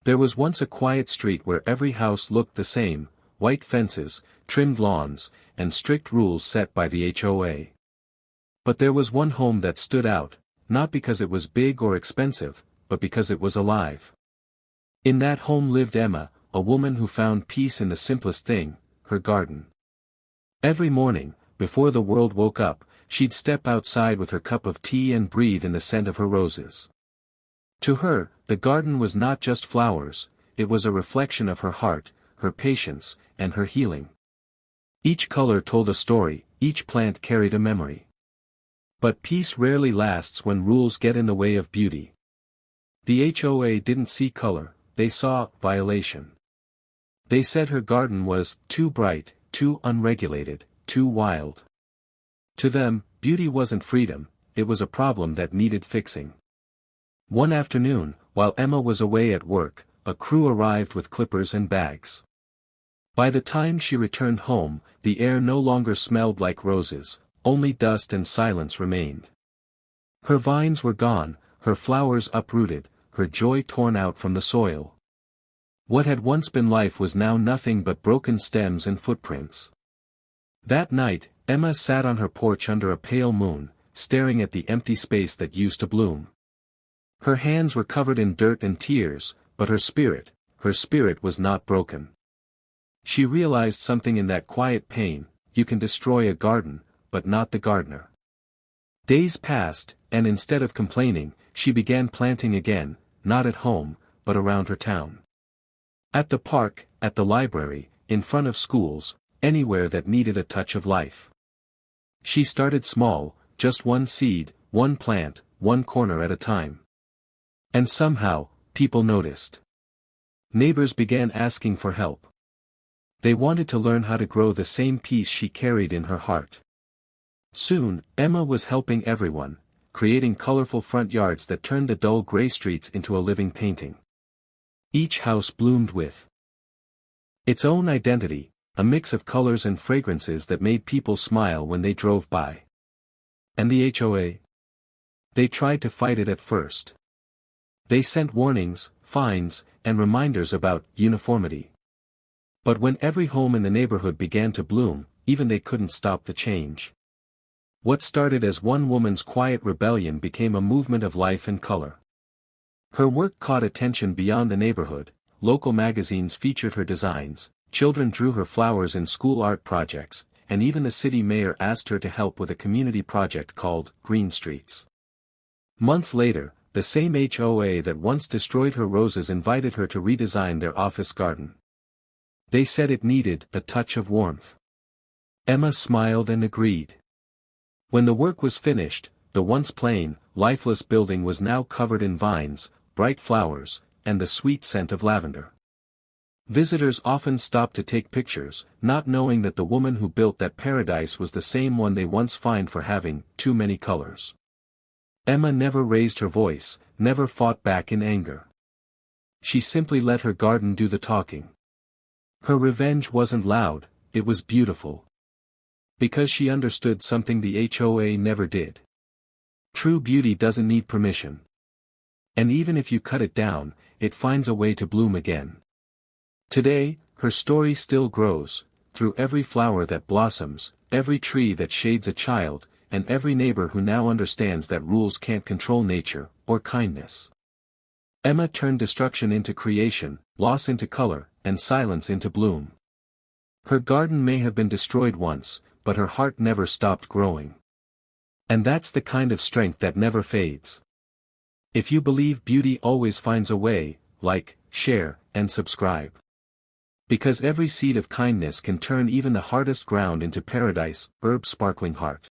There was once a quiet street where every house looked the same, white fences, trimmed lawns, and strict rules set by the HOA. But there was one home that stood out, not because it was big or expensive, but because it was alive. In that home lived Emma, a woman who found peace in the simplest thing, her garden. Every morning, before the world woke up, she'd step outside with her cup of tea and breathe in the scent of her roses. To her, the garden was not just flowers, it was a reflection of her heart, her patience, and her healing. Each color told a story, each plant carried a memory. But peace rarely lasts when rules get in the way of beauty. The HOA didn't see color, they saw violation. They said her garden was too bright, too unregulated, too wild. To them, beauty wasn't freedom, it was a problem that needed fixing. One afternoon, while Emma was away at work, a crew arrived with clippers and bags. By the time she returned home, the air no longer smelled like roses, only dust and silence remained. Her vines were gone, her flowers uprooted, her joy torn out from the soil. What had once been life was now nothing but broken stems and footprints. That night, Emma sat on her porch under a pale moon, staring at the empty space that used to bloom. Her hands were covered in dirt and tears, but her spirit was not broken. She realized something in that quiet pain: you can destroy a garden, but not the gardener. Days passed, and instead of complaining, she began planting again, not at home, but around her town. At the park, at the library, in front of schools, anywhere that needed a touch of life. She started small, just one seed, one plant, one corner at a time. And somehow, people noticed. Neighbors began asking for help. They wanted to learn how to grow the same peace she carried in her heart. Soon, Emma was helping everyone, creating colorful front yards that turned the dull gray streets into a living painting. Each house bloomed with its own identity, a mix of colors and fragrances that made people smile when they drove by. And the HOA? They tried to fight it at first. They sent warnings, fines, and reminders about uniformity. But when every home in the neighborhood began to bloom, even they couldn't stop the change. What started as one woman's quiet rebellion became a movement of life and color. Her work caught attention beyond the neighborhood, local magazines featured her designs, children drew her flowers in school art projects, and even the city mayor asked her to help with a community project called Green Streets. Months later, the same HOA that once destroyed her roses invited her to redesign their office garden. They said it needed a touch of warmth. Emma smiled and agreed. When the work was finished, the once plain, lifeless building was now covered in vines, bright flowers, and the sweet scent of lavender. Visitors often stopped to take pictures, not knowing that the woman who built that paradise was the same one they once fined for having too many colors. Emma never raised her voice, never fought back in anger. She simply let her garden do the talking. Her revenge wasn't loud, it was beautiful. Because she understood something the HOA never did. True beauty doesn't need permission. And even if you cut it down, it finds a way to bloom again. Today, her story still grows, through every flower that blossoms, every tree that shades a child, and every neighbor who now understands that rules can't control nature, or kindness. Emma turned destruction into creation, loss into color, and silence into bloom. Her garden may have been destroyed once, but her heart never stopped growing. And that's the kind of strength that never fades. If you believe beauty always finds a way, like, share, and subscribe. Because every seed of kindness can turn even the hardest ground into paradise. Sparkling Heart.